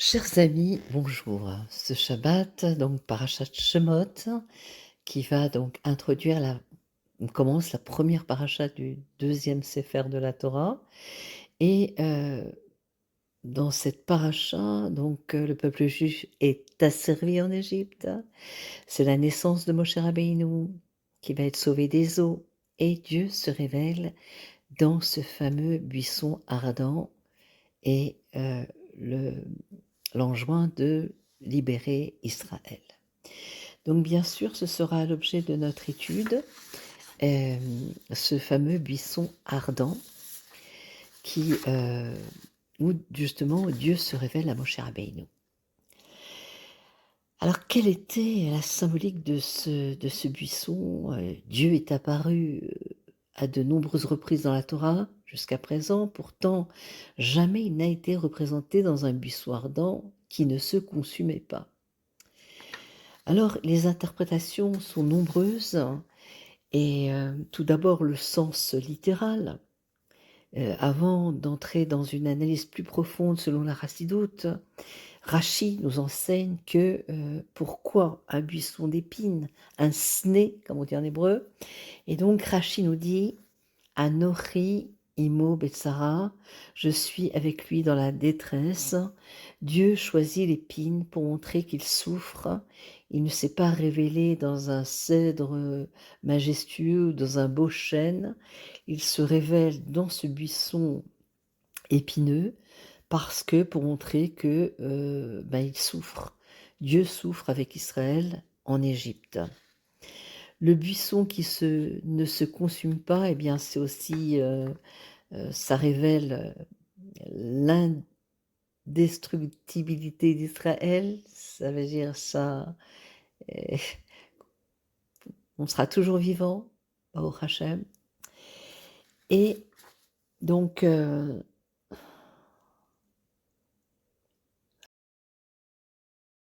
Chers amis, bonjour. Ce Shabbat, donc Parashat Shemot, qui va donc introduire on commence la première paracha du deuxième Sefer de la Torah. Et dans cette paracha, donc le peuple juif est asservi en Égypte. C'est la naissance de Moshe Rabbeinu qui va être sauvé des eaux. Et Dieu se révèle dans ce fameux buisson ardent et l'enjoint de libérer Israël. Donc bien sûr, ce sera l'objet de notre étude, ce fameux buisson ardent où justement Dieu se révèle à Moshe Rabbeinu. Alors quelle était la symbolique de ce buisson? Dieu est apparu à de nombreuses reprises dans la Torah jusqu'à présent, pourtant jamais il n'a été représenté dans un buisson ardent qui ne se consumait pas. Alors les interprétations sont nombreuses et tout d'abord le sens littéral. Avant d'entrer dans une analyse plus profonde selon la Chassidoute, Rashi nous enseigne que pourquoi un buisson d'épines, un sné, comme on dit en hébreu. Et donc Rashi nous dit Anochi imo betsara, je suis avec lui dans la détresse. Dieu choisit l'épine pour montrer qu'il souffre. Il ne s'est pas révélé dans un cèdre majestueux ou dans un beau chêne. Il se révèle dans ce buisson épineux parce que pour montrer que il souffre. Dieu souffre avec Israël en Égypte. Le buisson qui ne se consume pas, eh bien c'est aussi, ça révèle l'indestructibilité d'Israël. Ça veut dire ça, on sera toujours vivant, Baruch Hashem. Et donc